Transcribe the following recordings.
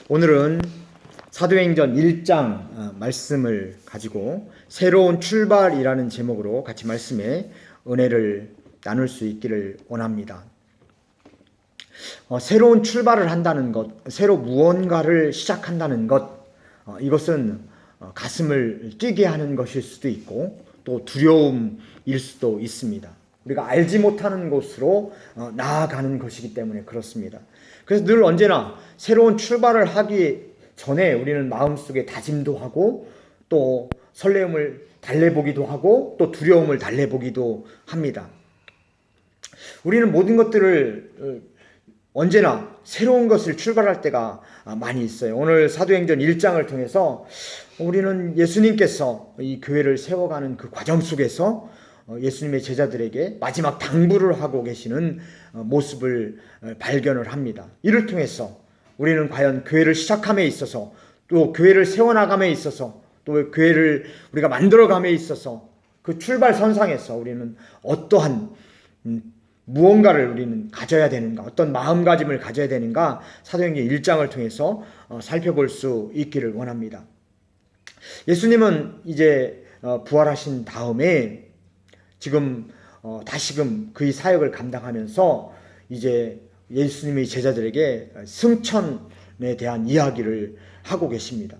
오늘은 사도행전 1장 말씀을 가지고 새로운 출발이라는 제목으로 같이 말씀에 은혜를 나눌 수 있기를 원합니다. 새로운 출발을 한다는 것, 새로 무언가를 시작한다는 것, 이것은 가슴을 뛰게 하는 것일 수도 있고 또 두려움일 수도 있습니다. 우리가 알지 못하는 곳으로 나아가는 것이기 때문에 그렇습니다. 그래서 늘 언제나 새로운 출발을 하기 전에 우리는 마음속에 다짐도 하고 또 설레움을 달래보기도 하고 또 두려움을 달래보기도 합니다. 우리는 모든 것들을 언제나 새로운 것을 출발할 때가 많이 있어요. 오늘 사도행전 1장을 통해서 우리는 예수님께서 이 교회를 세워가는 그 과정 속에서 예수님의 제자들에게 마지막 당부를 하고 계시는 모습을 발견을 합니다. 이를 통해서 우리는 과연 교회를 시작함에 있어서 또 교회를 세워나감에 있어서 또 교회를 우리가 만들어감에 있어서 그 출발선상에서 우리는 어떠한 무언가를 우리는 가져야 되는가, 어떤 마음가짐을 가져야 되는가 사도행전 1장을 통해서 살펴볼 수 있기를 원합니다. 예수님은 이제 부활하신 다음에 지금 다시금 그의 사역을 감당하면서 이제 예수님의 제자들에게 승천에 대한 이야기를 하고 계십니다.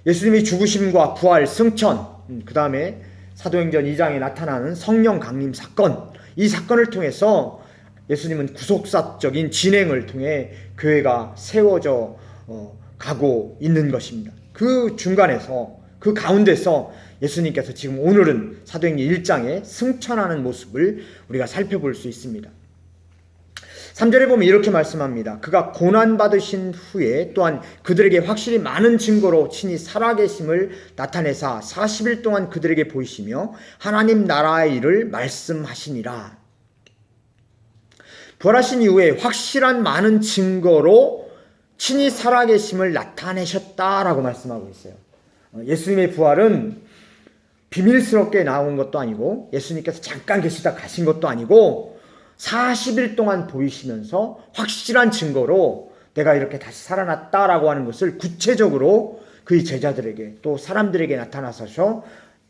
예수님의 죽으심과 부활, 승천, 그 다음에 사도행전 2장에 나타나는 성령 강림 사건, 이 사건을 통해서 예수님은 구속사적인 진행을 통해 교회가 세워져 가고 있는 것입니다. 그 중간에서 그 가운데서 예수님께서 지금 오늘은 사도행전 1장에 승천하는 모습을 우리가 살펴볼 수 있습니다. 3절에 보면 이렇게 말씀합니다. 그가 고난받으신 후에 또한 그들에게 확실히 많은 증거로 친히 살아계심을 나타내사 40일 동안 그들에게 보이시며 하나님 나라의 일을 말씀하시니라. 부활하신 이후에 확실한 많은 증거로 친히 살아계심을 나타내셨다라고 말씀하고 있어요. 예수님의 부활은 비밀스럽게 나온 것도 아니고 예수님께서 잠깐 계시다 가신 것도 아니고 40일 동안 보이시면서 확실한 증거로 내가 이렇게 다시 살아났다라고 하는 것을 구체적으로 그의 제자들에게 또 사람들에게 나타나셔서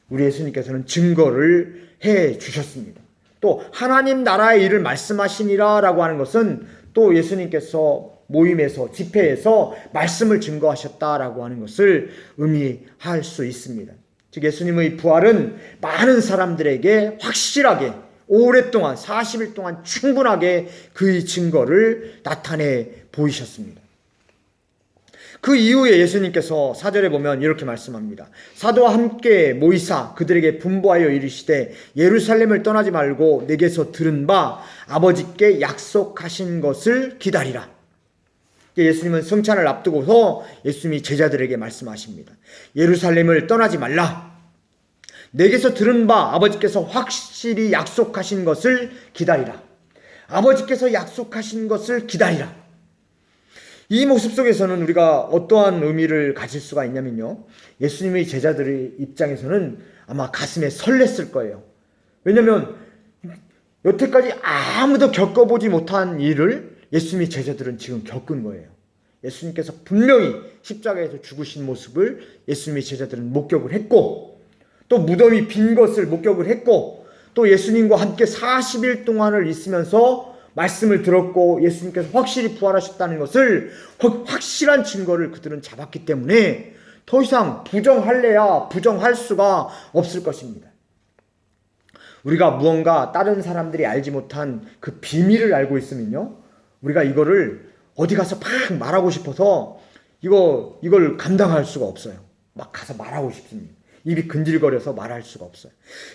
우리 예수님께서는 증거를 해 주셨습니다. 또 하나님 나라의 일을 말씀하시니라 라고 하는 것은 또 예수님께서 모임에서 집회에서 말씀을 증거하셨다라고 하는 것을 의미할 수 있습니다. 즉 예수님의 부활은 많은 사람들에게 확실하게 오랫동안 40일 동안 충분하게 그의 증거를 나타내 보이셨습니다. 그 이후에 예수님께서 4절에 보면 이렇게 말씀합니다. 사도와 함께 모이사 그들에게 분부하여 이르시되 예루살렘을 떠나지 말고 내게서 들은 바 아버지께 약속하신 것을 기다리라. 예수님은 승천을 앞두고서 예수님이 제자들에게 말씀하십니다. 예루살렘을 떠나지 말라. 내게서 들은 바 아버지께서 확실히 약속하신 것을 기다리라. 아버지께서 약속하신 것을 기다리라. 이 모습 속에서는 우리가 어떠한 의미를 가질 수가 있냐면요. 예수님의 제자들의 입장에서는 아마 가슴에 설렜을 거예요. 왜냐하면 여태까지 아무도 겪어보지 못한 일을 예수님의 제자들은 지금 겪은 거예요. 예수님께서 분명히 십자가에서 죽으신 모습을 예수님의 제자들은 목격을 했고 또 무덤이 빈 것을 목격을 했고 또 예수님과 함께 40일 동안을 있으면서 말씀을 들었고 예수님께서 확실히 부활하셨다는 것을 확실한 증거를 그들은 잡았기 때문에 더 이상 부정할래야 부정할 수가 없을 것입니다. 우리가 무언가 다른 사람들이 알지 못한 그 비밀을 알고 있으면요, 우리가 이거를 어디 가서 막 말하고 싶어서 이걸 감당할 수가 없어요. 막 가서 말하고 싶습니다. 입이 근질거려서 말할 수가 없어요.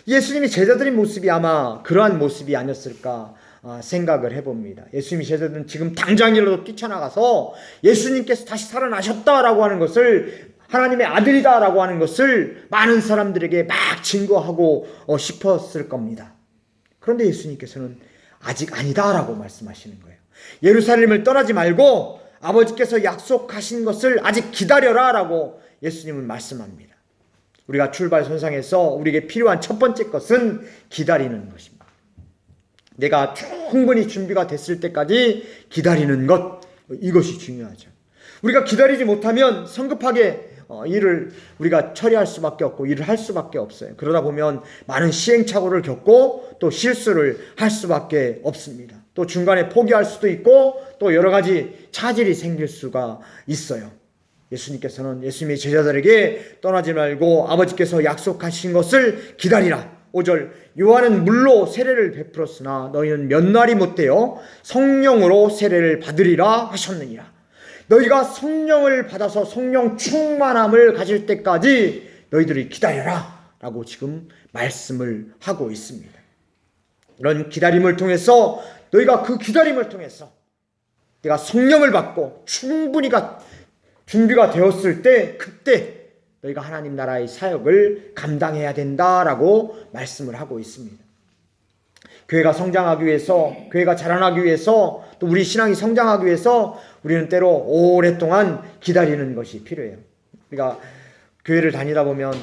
예수님이 제자들의 모습이 아마 그러한 모습이 아니었을까 생각을 해봅니다. 예수님이 제자들은 지금 당장이라도 뛰쳐나가서 예수님께서 다시 살아나셨다라고 하는 것을, 하나님의 아들이다라고 하는 것을 많은 사람들에게 막 증거하고 싶었을 겁니다. 그런데 예수님께서는 아직 아니다라고 말씀하시는 거예요. 예루살렘을 떠나지 말고 아버지께서 약속하신 것을 아직 기다려라 라고 예수님은 말씀합니다. 우리가 출발선상에서 우리에게 필요한 첫 번째 것은 기다리는 것입니다. 내가 충분히 준비가 됐을 때까지 기다리는 것, 이것이 중요하죠. 우리가 기다리지 못하면 성급하게 일을 우리가 처리할 수밖에 없고 일을 할 수밖에 없어요. 그러다 보면 많은 시행착오를 겪고 또 실수를 할 수밖에 없습니다. 또 중간에 포기할 수도 있고 또 여러 가지 차질이 생길 수가 있어요. 예수님께서는 예수님의 제자들에게 떠나지 말고 아버지께서 약속하신 것을 기다리라. 5절 요한은 물로 세례를 베풀었으나 너희는 몇 날이 못되어 성령으로 세례를 받으리라 하셨느니라. 너희가 성령을 받아서 성령 충만함을 가질 때까지 너희들이 기다려라 라고 지금 말씀을 하고 있습니다. 이런 기다림을 통해서 너희가 그 기다림을 통해서 내가 성령을 받고 충분히 준비가 되었을 때 그때 너희가 하나님 나라의 사역을 감당해야 된다라고 말씀을 하고 있습니다. 교회가 성장하기 위해서, 교회가 자라나기 위해서, 또 우리 신앙이 성장하기 위해서 우리는 때로 오랫동안 기다리는 것이 필요해요. 우리가 교회를 다니다 보면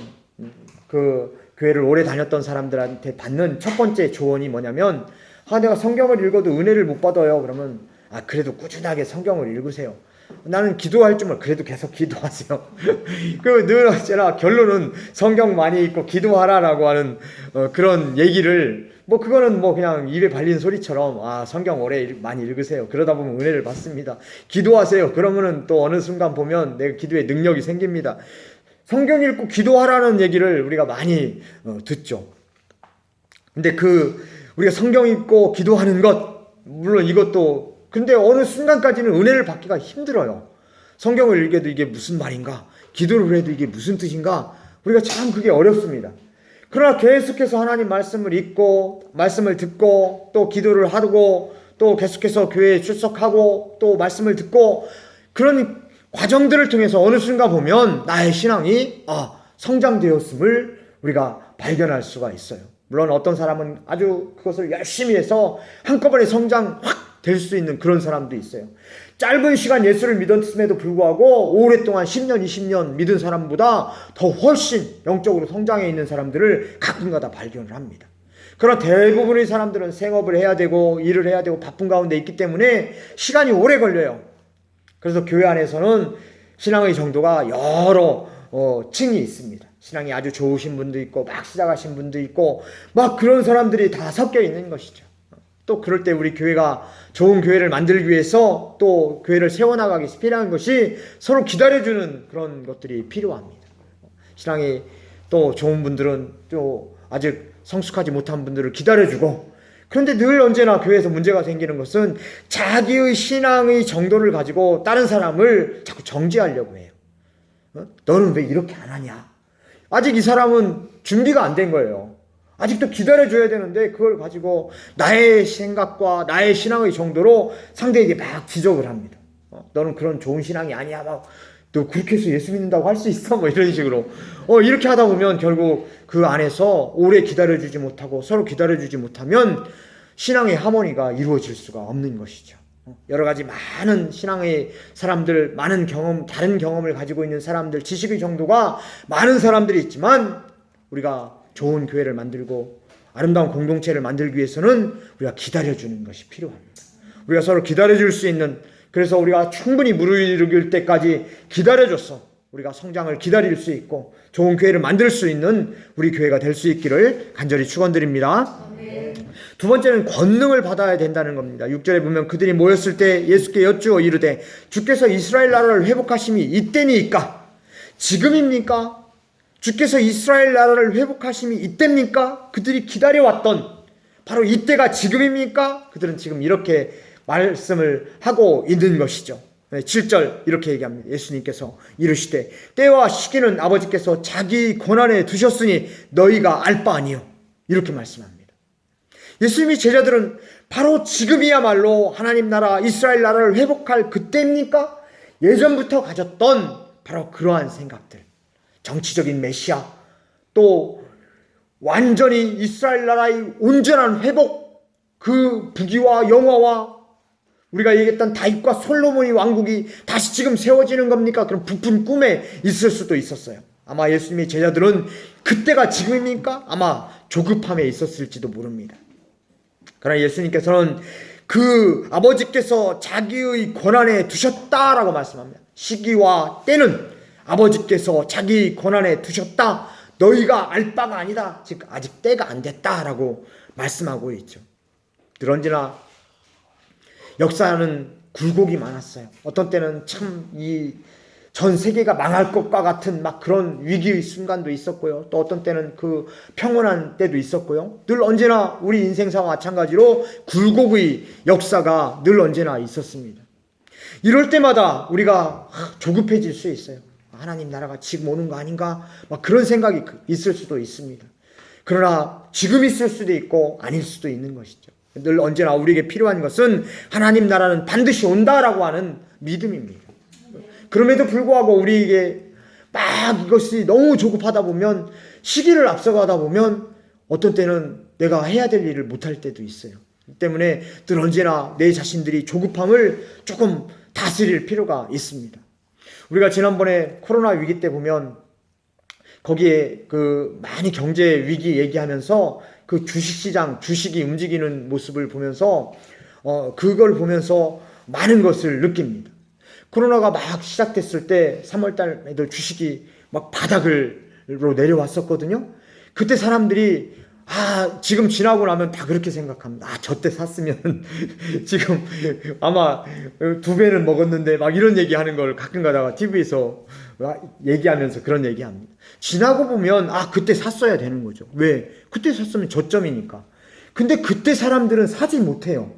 그 교회를 오래 다녔던 사람들한테 받는 첫 번째 조언이 뭐냐면 내가 성경을 읽어도 은혜를 못 받아요. 그러면 그래도 꾸준하게 성경을 읽으세요. 나는 기도할 줄 몰라. 그래도 계속 기도하세요. 늘 언제나 결론은 성경 많이 읽고 기도하라라고 하는 그런 얘기를 그거는 그냥 입에 발린 소리처럼 성경 오래 많이 읽으세요. 그러다 보면 은혜를 받습니다. 기도하세요. 그러면은 또 어느 순간 보면 내 기도에 능력이 생깁니다. 성경 읽고 기도하라는 얘기를 우리가 많이 듣죠. 근데 우리가 성경 읽고 기도하는 것, 물론 이것도 근데 어느 순간까지는 은혜를 받기가 힘들어요. 성경을 읽어도 이게 무슨 말인가? 기도를 해도 이게 무슨 뜻인가? 우리가 참 그게 어렵습니다. 그러나 계속해서 하나님 말씀을 읽고 말씀을 듣고 또 기도를 하고 또 계속해서 교회에 출석하고 또 말씀을 듣고 그런 과정들을 통해서 어느 순간 보면 나의 신앙이 성장되었음을 우리가 발견할 수가 있어요. 물론 어떤 사람은 아주 그것을 열심히 해서 한꺼번에 성장 확 될 수 있는 그런 사람도 있어요. 짧은 시간 예수를 믿었음에도 불구하고 오랫동안 10년, 20년 믿은 사람보다 더 훨씬 영적으로 성장해 있는 사람들을 가끔가다 발견을 합니다. 그러나 대부분의 사람들은 생업을 해야 되고 일을 해야 되고 바쁜 가운데 있기 때문에 시간이 오래 걸려요. 그래서 교회 안에서는 신앙의 정도가 여러 층이 있습니다. 신앙이 아주 좋으신 분도 있고 막 시작하신 분도 있고 막 그런 사람들이 다 섞여 있는 것이죠. 또 그럴 때 우리 교회가 좋은 교회를 만들기 위해서 또 교회를 세워나가기 위해서 필요한 것이 서로 기다려주는 그런 것들이 필요합니다. 신앙이 또 좋은 분들은 또 아직 성숙하지 못한 분들을 기다려주고 그런데 늘 언제나 교회에서 문제가 생기는 것은 자기의 신앙의 정도를 가지고 다른 사람을 자꾸 정죄하려고 해요. 너는 왜 이렇게 안 하냐? 아직 이 사람은 준비가 안 된 거예요. 아직도 기다려줘야 되는데 그걸 가지고 나의 생각과 나의 신앙의 정도로 상대에게 막 지적을 합니다. 너는 그런 좋은 신앙이 아니야. 너 그렇게 해서 예수 믿는다고 할 수 있어? 이런 식으로. 이렇게 하다 보면 결국 그 안에서 오래 기다려주지 못하고 서로 기다려주지 못하면 신앙의 하모니가 이루어질 수가 없는 것이죠. 여러 가지 많은 신앙의 사람들, 많은 경험, 다른 경험을 가지고 있는 사람들, 지식의 정도가 많은 사람들이 있지만 우리가 좋은 교회를 만들고 아름다운 공동체를 만들기 위해서는 우리가 기다려주는 것이 필요합니다. 우리가 서로 기다려줄 수 있는, 그래서 우리가 충분히 무르익을 때까지 기다려줘서 우리가 성장을 기다릴 수 있고 좋은 교회를 만들 수 있는 우리 교회가 될 수 있기를 간절히 축원드립니다. 두 번째는 권능을 받아야 된다는 겁니다. 6절에 보면 그들이 모였을 때 예수께 여쭈어 이르되 주께서 이스라엘 나라를 회복하심이 이때니까? 지금입니까? 주께서 이스라엘 나라를 회복하심이 이때입니까? 그들이 기다려왔던 바로 이때가 지금입니까? 그들은 지금 이렇게 말씀을 하고 있는 것이죠. 7절 이렇게 얘기합니다. 예수님께서 이르시되 때와 시기는 아버지께서 자기 권한에 두셨으니 너희가 알 바 아니요. 이렇게 말씀합니다. 예수님의 제자들은 바로 지금이야말로 하나님 나라 이스라엘 나라를 회복할 그때입니까? 예전부터 가졌던 바로 그러한 생각들, 정치적인 메시아, 또 완전히 이스라엘 나라의 온전한 회복, 그 부귀와 영화와 우리가 얘기했던 다윗과 솔로몬의 왕국이 다시 지금 세워지는 겁니까? 그런 부푼 꿈에 있을 수도 있었어요. 아마 예수님의 제자들은 그때가 지금입니까? 아마 조급함에 있었을지도 모릅니다. 그러나 예수님께서는 그 아버지께서 자기의 권한에 두셨다라고 말씀합니다. 시기와 때는 아버지께서 자기 권한에 두셨다. 너희가 알 바가 아니다. 즉 아직 때가 안 됐다라고 말씀하고 있죠. 늘 언제나 역사는 굴곡이 많았어요. 어떤 때는 참 이 전 세계가 망할 것과 같은 막 그런 위기의 순간도 있었고요. 또 어떤 때는 그 평온한 때도 있었고요. 늘 언제나 우리 인생사와 마찬가지로 굴곡의 역사가 늘 언제나 있었습니다. 이럴 때마다 우리가 조급해질 수 있어요. 하나님 나라가 지금 오는 거 아닌가? 막 그런 생각이 있을 수도 있습니다. 그러나 지금 있을 수도 있고 아닐 수도 있는 것이죠. 늘 언제나 우리에게 필요한 것은 하나님 나라는 반드시 온다라고 하는 믿음입니다. 그럼에도 불구하고 우리에게 막 이것이 너무 조급하다 보면, 시기를 앞서가다 보면 어떤 때는 내가 해야 될 일을 못할 때도 있어요. 때문에 늘 언제나 내 자신들이 조급함을 조금 다스릴 필요가 있습니다. 우리가 지난번에 코로나 위기 때 보면 거기에 그 많이 경제 위기 얘기하면서 그 주식시장, 주식이 움직이는 모습을 보면서 그걸 보면서 많은 것을 느낍니다. 코로나가 막 시작됐을 때 3월달 애들 주식이 막 바닥으로 내려왔었거든요. 그때 사람들이 지금 지나고 나면 다 그렇게 생각합니다. 저때 샀으면 지금 아마 2배는 먹었는데 막 이런 얘기하는 걸 가끔 가다가 TV에서 얘기하면서 그런 얘기합니다. 지나고 보면 그때 샀어야 되는 거죠. 왜? 그때 샀으면 저점이니까. 근데 그때 사람들은 사지 못해요.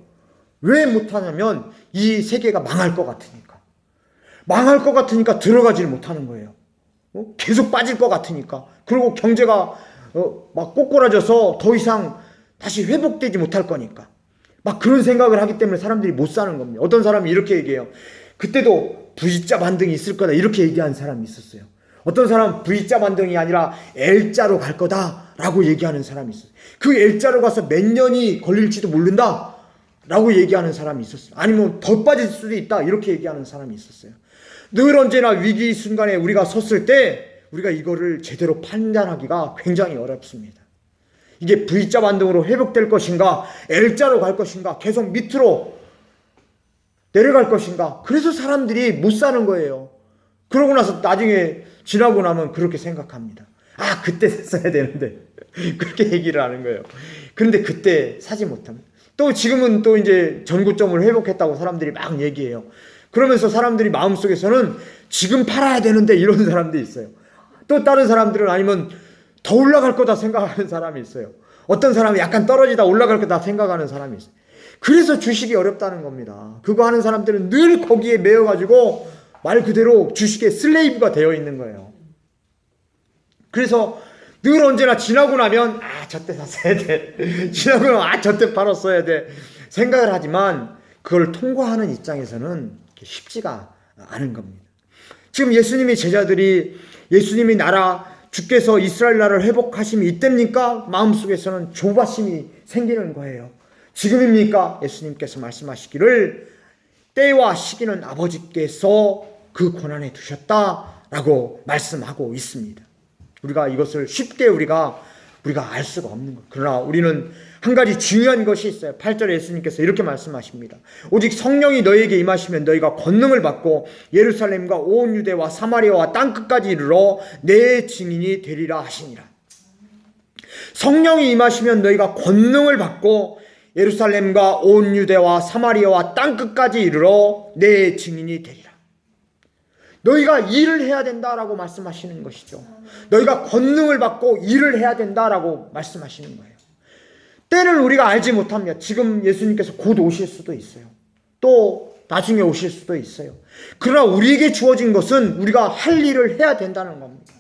왜 못하냐면 이 세계가 망할 것 같으니까. 망할 것 같으니까 들어가질 못하는 거예요. 계속 빠질 것 같으니까. 그리고 경제가 막 꼬꾸라져서 더 이상 다시 회복되지 못할 거니까. 막 그런 생각을 하기 때문에 사람들이 못 사는 겁니다. 어떤 사람이 이렇게 얘기해요. 그때도 V자 반등이 있을 거다. 이렇게 얘기한 사람이 있었어요. 어떤 사람은 V자 반등이 아니라 L자로 갈 거다라고 얘기하는 사람이 있었어요. 그 L자로 가서 몇 년이 걸릴지도 모른다 라고 얘기하는 사람이 있었어요. 아니면 더 빠질 수도 있다 이렇게 얘기하는 사람이 있었어요. 늘 언제나 위기 순간에 우리가 섰을 때 우리가 이거를 제대로 판단하기가 굉장히 어렵습니다. 이게 V자 반등으로 회복될 것인가, L자로 갈 것인가, 계속 밑으로 내려갈 것인가. 그래서 사람들이 못 사는 거예요. 그러고 나서 나중에 지나고 나면 그렇게 생각합니다. 그때 샀어야 되는데 그렇게 얘기를 하는 거예요. 그런데 그때 사지 못합니다. 또 지금은 또 이제 전고점을 회복했다고 사람들이 막 얘기해요. 그러면서 사람들이 마음속에서는 지금 팔아야 되는데 이런 사람도 있어요. 또 다른 사람들은 아니면 더 올라갈 거다 생각하는 사람이 있어요. 어떤 사람은 약간 떨어지다 올라갈 거다 생각하는 사람이 있어요. 그래서 주식이 어렵다는 겁니다. 그거 하는 사람들은 늘 거기에 매여가지고 말 그대로 주식의 슬레이브가 되어 있는 거예요. 그래서 늘 언제나 지나고 나면 저때 샀어야 돼. 지나고 나면 저때 팔았어야 돼. 생각을 하지만 그걸 통과하는 입장에서는 쉽지가 않은 겁니다. 지금 예수님의 제자들이 예수님이 나라, 주께서 이스라엘 나라를 회복하심이 이때입니까? 마음속에서는 조바심이 생기는 거예요. 지금입니까? 예수님께서 말씀하시기를 때와 시기는 아버지께서 그 권한에 두셨다라고 말씀하고 있습니다. 우리가 이것을 쉽게 우리가 알 수가 없는 것. 그러나 우리는 한 가지 중요한 것이 있어요. 8절에 예수님께서 이렇게 말씀하십니다. 오직 성령이 너희에게 임하시면 너희가 권능을 받고 예루살렘과 온 유대와 사마리아와 땅끝까지 이르러 내 증인이 되리라 하시니라. 성령이 임하시면 너희가 권능을 받고 예루살렘과 온 유대와 사마리아와 땅끝까지 이르러 내 증인이 되리라. 너희가 일을 해야 된다라고 말씀하시는 것이죠. 너희가 권능을 받고 일을 해야 된다라고 말씀하시는 거예요. 때를 우리가 알지 못합니다. 지금 예수님께서 곧 오실 수도 있어요. 또 나중에 오실 수도 있어요. 그러나 우리에게 주어진 것은 우리가 할 일을 해야 된다는 겁니다.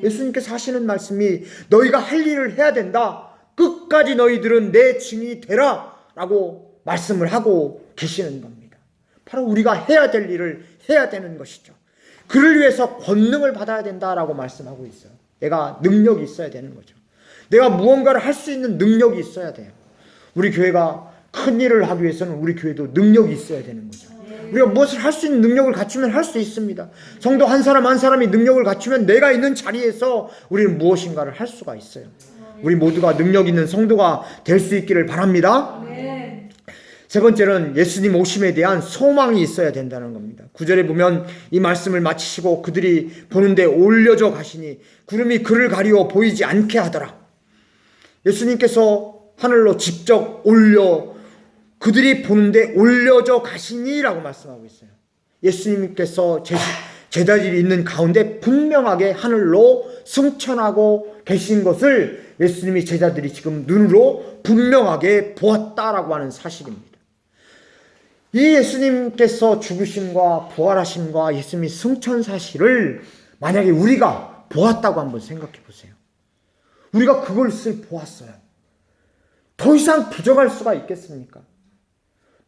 예수님께서 하시는 말씀이 너희가 할 일을 해야 된다. 끝까지 너희들은 내 증인이 되라 라고 말씀을 하고 계시는 겁니다. 바로 우리가 해야 될 일을 해야 되는 것이죠. 그를 위해서 권능을 받아야 된다라고 말씀하고 있어요. 내가 능력이 있어야 되는 거죠. 내가 무언가를 할 수 있는 능력이 있어야 돼요. 우리 교회가 큰 일을 하기 위해서는 우리 교회도 능력이 있어야 되는 거죠. 우리가 무엇을 할 수 있는 능력을 갖추면 할 수 있습니다. 성도 한 사람 한 사람이 능력을 갖추면 내가 있는 자리에서 우리는 무엇인가를 할 수가 있어요. 우리 모두가 능력 있는 성도가 될 수 있기를 바랍니다. 세 번째는 예수님 오심에 대한 소망이 있어야 된다는 겁니다. 9절에 보면 이 말씀을 마치시고 그들이 보는데 올려져 가시니 구름이 그를 가리워 보이지 않게 하더라. 예수님께서 하늘로 직접 그들이 보는데 올려져 가시니라고 말씀하고 있어요. 예수님께서 제자들이 있는 가운데 분명하게 하늘로 승천하고 계신 것을 예수님이 제자들이 지금 눈으로 분명하게 보았다라고 하는 사실입니다. 이 예수님께서 죽으심과 부활하심과 예수님이 승천 사실을 만약에 우리가 보았다고 한번 생각해 보세요. 우리가 그것을 보았어요. 더 이상 부정할 수가 있겠습니까?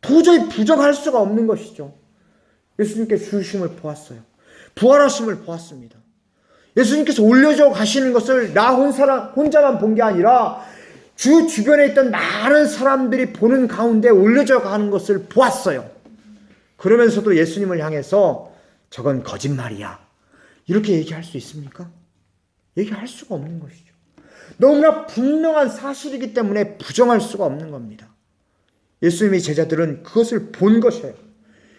도저히 부정할 수가 없는 것이죠. 예수님께 죽으심을 보았어요. 부활하심을 보았습니다. 예수님께서 올려져 가시는 것을 나 혼자만 본 게 아니라 주 주변에 있던 많은 사람들이 보는 가운데 올려져 가는 것을 보았어요. 그러면서도 예수님을 향해서 저건 거짓말이야, 이렇게 얘기할 수 있습니까? 얘기할 수가 없는 것이죠. 너무나 분명한 사실이기 때문에 부정할 수가 없는 겁니다. 예수님의 제자들은 그것을 본 것이에요.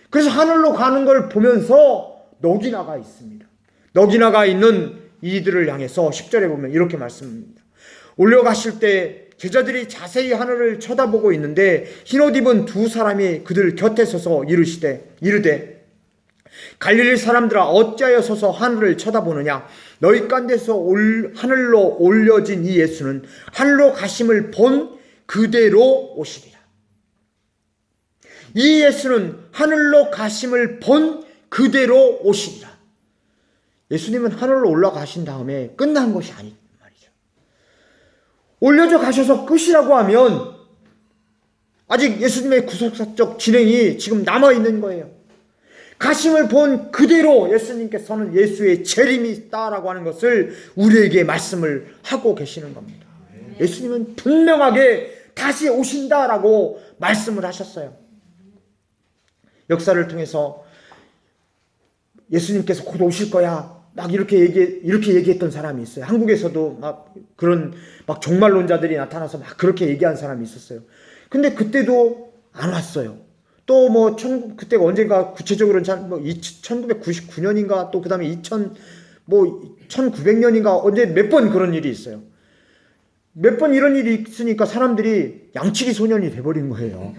그래서 하늘로 가는 걸 보면서 넋이 나가 있습니다. 넋이 나가 있는 이들을 향해서 10절에 보면 이렇게 말씀합니다. 올려가실 때 제자들이 자세히 하늘을 쳐다보고 있는데 흰옷 입은 두 사람이 그들 곁에 서서 이르되 갈릴리 사람들아 어찌하여 서서 하늘을 쳐다보느냐. 너희 가운데서 하늘로 올려진 이 예수는 하늘로 가심을 본 그대로 오시리라. 이 예수는 하늘로 가심을 본 그대로 오시리라. 예수님은 하늘로 올라가신 다음에 끝난 것이 아니란 말이죠. 올려져 가셔서 끝이라고 하면 아직 예수님의 구속사적 진행이 지금 남아있는 거예요. 가심을 본 그대로 예수님께서는 예수의 재림이 있다라고 하는 것을 우리에게 말씀을 하고 계시는 겁니다. 예수님은 분명하게 다시 오신다라고 말씀을 하셨어요. 역사를 통해서 예수님께서 곧 오실 거야 막 이렇게 얘기했던 사람이 있어요. 한국에서도 막 종말론자들이 나타나서 막 그렇게 얘기한 사람이 있었어요. 근데 그때도 안 왔어요. 또 그때가 언젠가 구체적으로는 1999년인가 또 그 다음에 1900년인가 언제 몇 번 그런 일이 있어요. 몇 번 이런 일이 있으니까 사람들이 양치기 소년이 돼버린 거예요.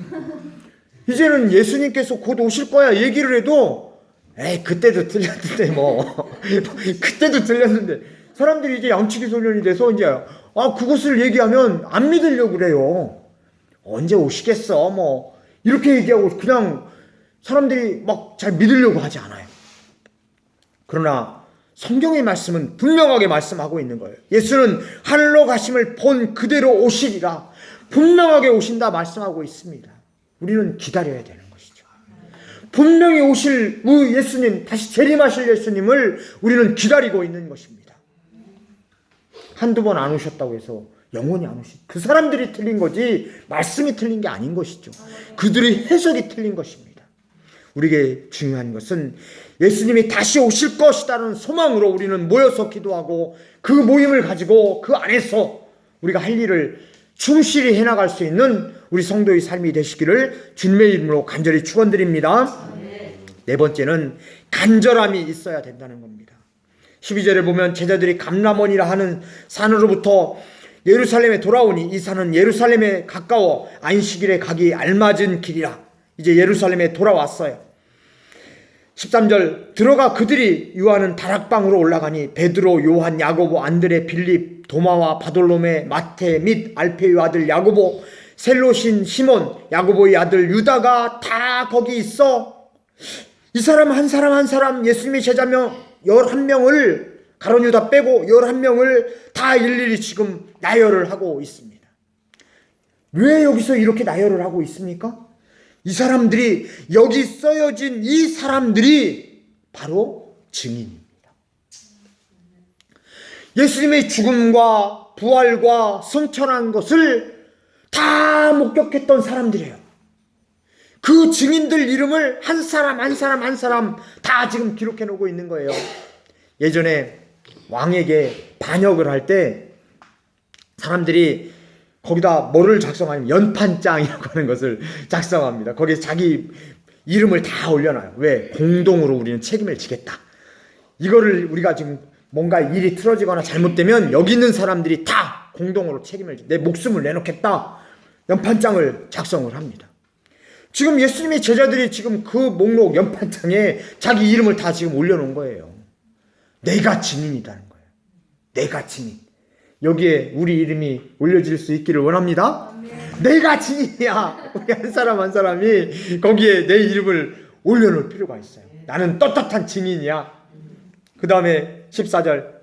이제는 예수님께서 곧 오실 거야 얘기를 해도 그때도 틀렸는데 그때도 틀렸는데 사람들이 이제 양치기 소년이 돼서 이제 그것을 얘기하면 안 믿으려고 그래요. 언제 오시겠어 이렇게 얘기하고 그냥 사람들이 막 잘 믿으려고 하지 않아요. 그러나 성경의 말씀은 분명하게 말씀하고 있는 거예요. 예수는 하늘로 가심을 본 그대로 오시리라. 분명하게 오신다 말씀하고 있습니다. 우리는 기다려야 되는 것이죠. 분명히 오실 예수님, 다시 재림하실 예수님을 우리는 기다리고 있는 것입니다. 한두 번 안 오셨다고 해서 영원히 안 오신 그 사람들이 틀린 거지 말씀이 틀린 게 아닌 것이죠. 그들의 해석이 틀린 것입니다. 우리에게 중요한 것은 예수님이 다시 오실 것이라는 소망으로 우리는 모여서 기도하고 그 모임을 가지고 그 안에서 우리가 할 일을 충실히 해나갈 수 있는 우리 성도의 삶이 되시기를 주님의 이름으로 간절히 축원드립니다. 네 번째는 간절함이 있어야 된다는 겁니다. 12절에 보면 제자들이 감람원이라 하는 산으로부터 예루살렘에 돌아오니 이 산은 예루살렘에 가까워 안식일에 가기 알맞은 길이라. 이제 예루살렘에 돌아왔어요. 13절 들어가 그들이 유하는 다락방으로 올라가니 베드로, 요한, 야고보, 안드레, 빌립, 도마와 바돌로메, 마테 및 알페의 아들 야고보, 셀롯인 시몬, 야고보의 아들 유다가 다 거기 있어. 이 사람 한 사람 예수님의 제자명 11명을 가룟 유다 빼고 11명을 다 일일이 지금 나열을 하고 있습니다. 왜 여기서 이렇게 나열을 하고 있습니까? 이 사람들이, 여기 써여진 이 사람들이 바로 증인입니다. 예수님의 죽음과 부활과 승천한 것을 다 목격했던 사람들이에요. 그 증인들 이름을 한 사람 다 지금 기록해 놓고 있는 거예요. 예전에 왕에게 반역을 할 때 사람들이 거기다 뭐를 작성하냐면 연판장이라고 하는 것을 작성합니다. 거기에 자기 이름을 다 올려놔요. 왜? 공동으로 우리는 책임을 지겠다. 이거를 우리가 지금 뭔가 일이 틀어지거나 잘못되면 여기 있는 사람들이 다 공동으로 내 목숨을 내놓겠다. 연판장을 작성을 합니다. 지금 예수님의 제자들이 지금 그 목록 연판장에 자기 이름을 다 지금 올려놓은 거예요. 내가 증인이라는 거예요. 내가 증인. 여기에 우리 이름이 올려질 수 있기를 원합니다. 내가 증인이야. 우리 한 사람 한 사람이 거기에 내 이름을 올려놓을 필요가 있어요. 나는 떳떳한 증인이야. 그 다음에 14절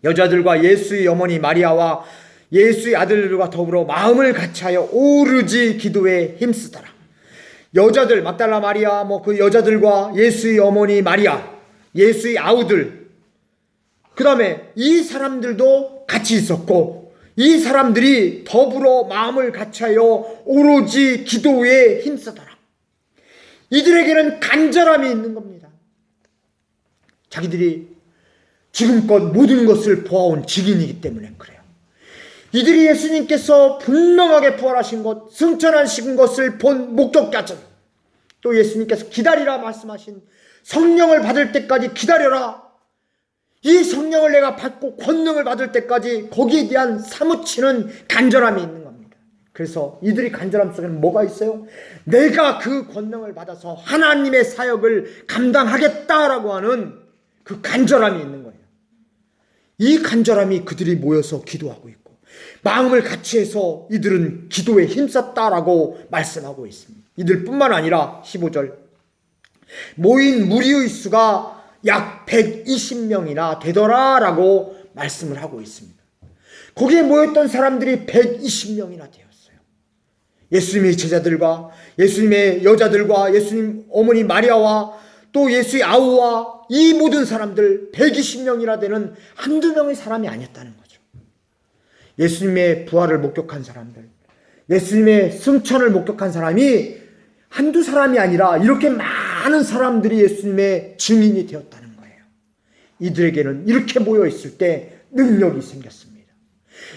여자들과 예수의 어머니 마리아와 예수의 아들들과 더불어 마음을 같이하여 오르지 기도에 힘쓰더라. 여자들 막달라 마리아 그 여자들과 예수의 어머니 마리아 예수의 아우들 그 다음에 이 사람들도 같이 있었고 이 사람들이 더불어 마음을 같이하여 오로지 기도에 힘쓰더라. 이들에게는 간절함이 있는 겁니다. 자기들이 지금껏 모든 것을 보아온 증인이기 때문에 그래요. 이들이 예수님께서 분명하게 부활하신 것, 승천하신 것을 본 목적까지 또 예수님께서 기다리라 말씀하신 성령을 받을 때까지 기다려라. 이 성령을 내가 받고 권능을 받을 때까지 거기에 대한 사무치는 간절함이 있는 겁니다. 그래서 이들이 간절함 속에는 뭐가 있어요? 내가 그 권능을 받아서 하나님의 사역을 감당하겠다라고 하는 그 간절함이 있는 거예요. 이 간절함이 그들이 모여서 기도하고 있고 마음을 같이 해서 이들은 기도에 힘썼다라고 말씀하고 있습니다. 이들뿐만 아니라 15절 모인 무리의 수가 약 120명이나 되더라라고 말씀을 하고 있습니다. 거기에 모였던 사람들이 120명이나 되었어요. 예수님의 제자들과 예수님의 여자들과 예수님 어머니 마리아와 또 예수의 아우와 이 모든 사람들 120명이나 되는 한두 명의 사람이 아니었다는 거죠. 예수님의 부활을 목격한 사람들, 예수님의 승천을 목격한 사람이 한두 사람이 아니라 이렇게 많은 사람들이 예수님의 증인이 되었다는 거예요. 이들에게는 이렇게 모여 있을 때 능력이 생겼습니다.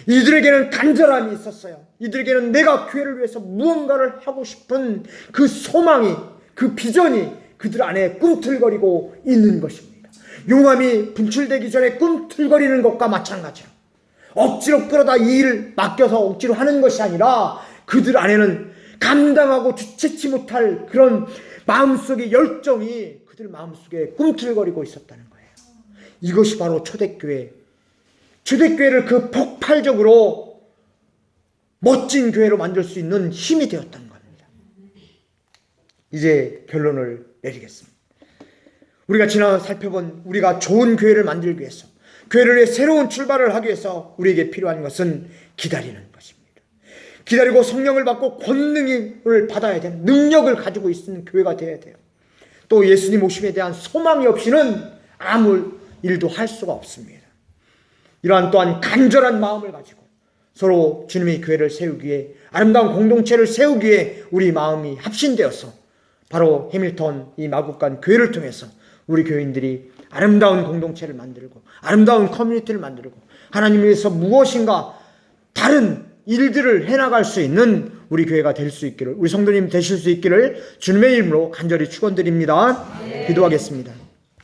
이들에게는 간절함이 있었어요. 이들에게는 내가 교회를 위해서 무언가를 하고 싶은 그 소망이, 그 비전이 그들 안에 꿈틀거리고 있는 것입니다. 용암이 분출되기 전에 꿈틀거리는 것과 마찬가지로 억지로 끌어다 이 일을 맡겨서 억지로 하는 것이 아니라 그들 안에는 감당하고 주체치 못할 그런 마음속의 열정이 그들 마음속에 꿈틀거리고 있었다는 거예요. 이것이 바로 초대교회. 초대교회를 그 폭발적으로 멋진 교회로 만들 수 있는 힘이 되었다는 겁니다. 이제 결론을 내리겠습니다. 우리가 지나 살펴본 우리가 좋은 교회를 만들기 위해서 교회를 위해 새로운 출발을 하기 위해서 우리에게 필요한 것은 기다리는 것입니다. 기다리고 성령을 받고 권능을 받아야 되는 능력을 가지고 있는 교회가 되어야 돼요. 또 예수님 오심에 대한 소망이 없이는 아무 일도 할 수가 없습니다. 이러한 또한 간절한 마음을 가지고 서로 주님의 교회를 세우기 위해 아름다운 공동체를 세우기 위해 우리 마음이 합심되어서 바로 해밀턴 이 마국간 교회를 통해서 우리 교인들이 아름다운 공동체를 만들고 아름다운 커뮤니티를 만들고 하나님을 위해서 무엇인가 다른 일들을 해나갈 수 있는 우리 교회가 될 수 있기를, 우리 성도님 되실 수 있기를 주님의 이름으로 간절히 축원드립니다. 기도하겠습니다.